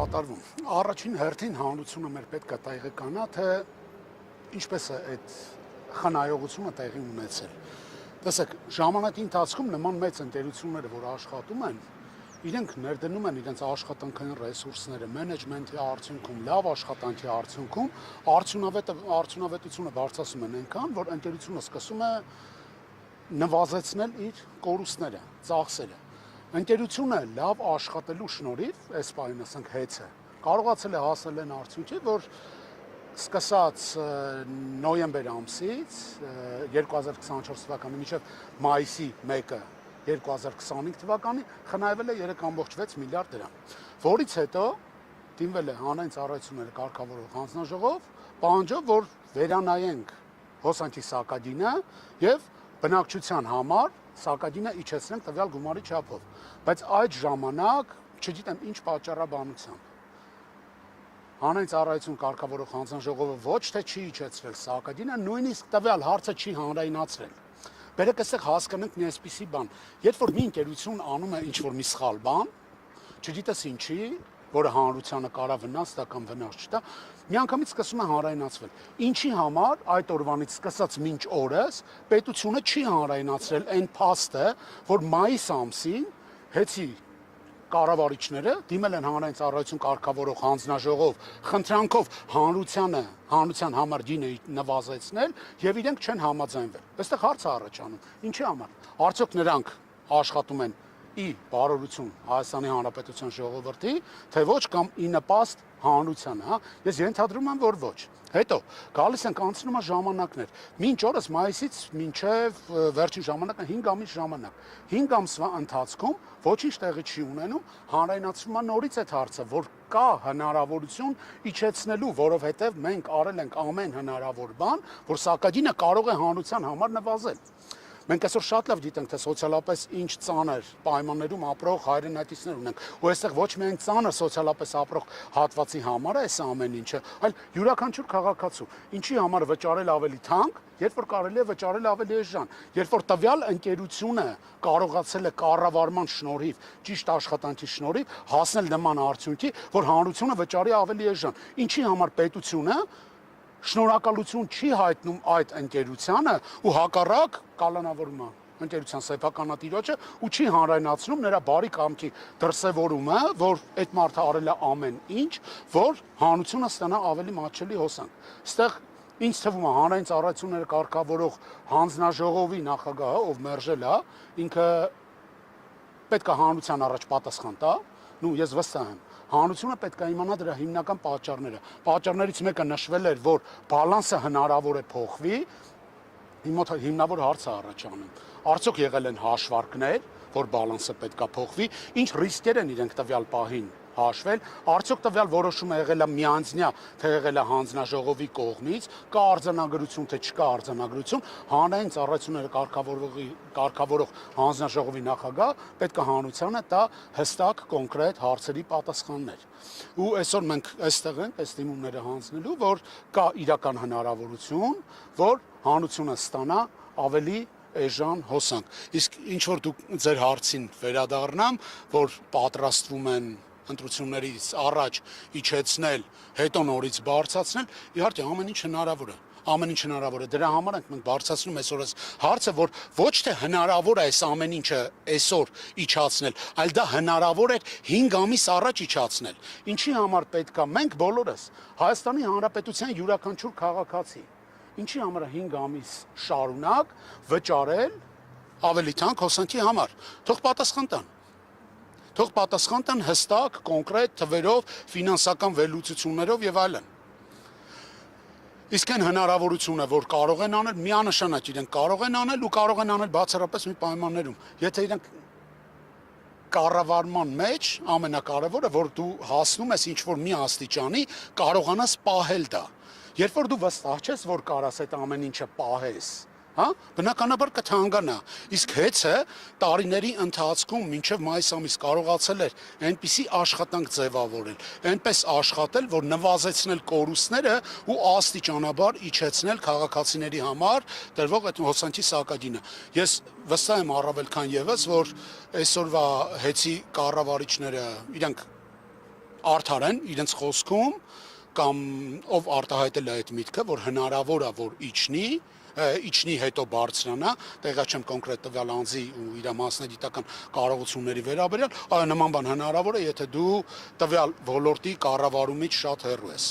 կատարվում։ Առաջին հերթին հանրությունը մեր պետք է տեղի կանա, թե ինչպես է այդ խնայողությունը տեղի ունեցել։ Տեսեք, ժամանակի ընթացքում նման մեծ ընկերությունները, որ աշխատում են, իրենք ներդնում են իրենց աշխատանքային ռեսուրսները մենեջմենթի արդյունքում, լավ աշխատանքի արդյունքում, արդյունավետությունը բարձրացում են այնքան, որ ընկերությունը սկսում է նվազեցնել իր կորուստները, ծախսերը։ Ընկերությունը լավ աշխատելու շնորհիվ, այս բանին ասենք հեծը, կարողացել է հասնել այն արդյունքի, որ սկսած նոյեմբեր ամսից 2024 թվականի մինչև մայիսի 1-ը 2025 թվականի խնայվել է 3.6 միլիարդ դրամ, որից հետո դիմվել է հանրային ծառայությունների կարգավորող հանձնաժողով, պահանջով, որ վերանայենք հոսանքի սակագինը եւ բնակչության համար սակագինը իջեցնենք տվյալ գումարի չափով, բայց այդ ժամանակ չգիտեմ ինչ պատճառաբանությամբ հանրային ծառայություն կարգավորող հանձնաժողովը ոչ թե չի իջեցրել սակագինը, նույնիսկ տվյալ հարցը չի հանրայնացրել։ Բերեք այստեղ հասկանանք մի այսպիսի բան, երբ որ մի ընկերություն անում է ինչ-որ մի սխալ բան, չգիտես ինչի, որը հանրությանը կարա վնաս տա կամ վնաս չտա, միանգամից սկսում է հանրայնացվել։ Ինչի համար այդ օրվանից սկսած մինչ օրս պետությունը չի հանրայնացրել այն փաստը, որ մայիս ամսին հեծի կառավարիչները դիմել են հանրային ծառայություն կարգավորող հանձնաժողով խնդրանքով հանրության համար գինը նվազեցնել եւ իրենք չեն համաձայնվել։ Այստեղ հարց է առաջանում. ինչի համար։ Արդյոք նրանք աշխատում են ի բարօրություն Հայաստանի Հանրապետության ժողովրդի, թե ոչ կամ ի նպաստ հանրությանը, հա։ Ես ենթադրում եմ, որ ոչ։ Հետո գալիս ենք անցնում է ժամանակներ։ Մինչ օրս մայիսից մինչև վերջին ժամանակը 5 ամիս ժամանակ։ 5 ամսվա ընթացքում ոչինչ տեղի չի ունենում, հանրայնացվում է նորից այդ հարցը, որ կա հնարավորություն իջեցնելու, որովհետև մենք արել ենք ամեն հնարավոր բան, որ սակագինը կարող է հանրության համար նվազել։ Մենք այսօր շատ լավ գիտենք, թե սոցիալապես ինչ ծանր պայմաններում ապրող հայրենակիցներ ունենք, ու այստեղ ոչ միայն ծանր սոցիալապես ապրող հատվածի համար է այս ամեն ինչը, այլ յուրաքանչյուր քաղաքացու, ինչի համար վճարել ավելի թանկ, երբ որ կարելի է վճարել ավելի էժան, երբ որ տվյալ ընկերությունը կարողացել է կառավարման շնորհիվ, ճիշտ աշխատանքի շնորհիվ հասնել նման արդյունքի, որ հանրությունը վճարի ավելի էժան, ինչի համար պետությունը շնորհակալություն չի հայտնում այդ ընկերությանը ու հակառակ կալանավորում է ընկերության սեփականատիրոջը ու չի հանրայնացնում նրա բարի կամքի դրսևորումը, որ այդ մարդը արել է ամեն ինչ, որ հանրությունը ստանա ավելի մատչելի հոսանք։ Այստեղ ինձ թվում է հանրային ծառայությունները կարգավորող հանձնաժողովի նախագահը, ով մերժել է, ինքը պետք է հանրության առաջ պատասխան տա, ես վստահ եմ։ Հանրությունը պետք է իմանա դրա հիմնական պատճառները։ Պատճառներից մեկը նշվել էր, որ բալանսը հնարավոր է փոխվի, հիմնավոր հարցը առաջանում։ Արդյոք եղել են հաշվարկներ, որ բալանսը պետք է փոխվի, ինչ ռիսկեր են իրենք տվյալ պահին հաշվել, արդյոք տվյալ որոշումը եղել է միանձնյա, թե եղել է հանձնաժողովի կողմից, կա արձանագրություն, թե չկա արձանագրություն, հանրային ծառայությունները կարգավորող հանձնաժողովի նախագահ պետք է հանրությանը տա հստակ կոնկրետ հարցերի պատասխաններ։ Ու այսօր մենք այստեղ ենք այս դիմումները հանձնելու, որ կա իրական հնարավորություն, որ հանրությունը ստանա ավելի էժան հոսանք։ Իսկ ինչ որ դուք ձեր հարցին վերադառնամ, որ պատրաստվում են ընտրություններից առաջ իջեցնել, հետո նորից բարձրացնել, իհարկե ամեն ինչ հնարավոր է։ Ամեն ինչ հնարավոր է։ Դրա համար ենք մենք բարձրացնում այսօր այս հարցը, որ ոչ թե հնարավոր է այս ամեն ինչը այսօր իջացնել, այլ դա հնարավոր է 5 ամիս առաջ իջացնել։ Ինչի համար պետք է մենք բոլորս Հայաստանի Հանրապետության յուրաքանչյուր քաղաքացի, ինչի համար 5 ամիս շարունակ վճարել ավելի թանկ հոսանքի համար։ Թող պատասխան տան։ Թող պատասխան տան հստակ, կոնկրետ թվերով, ֆինանսական վերլուծություններով եւ այլն։ Իսկ այն հնարավորությունը, որ կարող են անել, միանշանակ իրենք կարող են անել ու կարող են անել բացառապես մի պայմաններում։ Եթե իրենք կառավարման մեջ ամենակարևորը, որ դու հասնում ես ինչ-որ մի աստիճանի, կարողանաս պահել դա։ Երբ որ դու վստահ ես, որ կարաս այդ ամեն ինչը պահես, հա, բնականաբար կթանկանա։ Իսկ հեծը տարիների ընթացքում մինչև մայիս ամիս կարողացել էր այնպիսի աշխատանք ձևավորել, այնպես աշխատել, որ նվազեցնել կորուստները ու աստիճանաբար իջեցնել քաղաքացիների համար տրվող այդ հոսանքի սակագինը։ Ես վստահ եմ առավել քան եւս, որ այսօրվա հեծի կառավարիչները իրենք արդար են իրենց խոսքում կամ ով արտահայտել է այդ միտքը, որ հնարավոր է որ իջնի հետո բարձրանա, տեղա չեմ կոնկրետ տվյալ անձի ու իր մասնագիտական կարողությունների վերաբերյալ, նման բան հնարավոր է, եթե դու տվյալ ոլորտի կառավարումից շատ հեռու ես։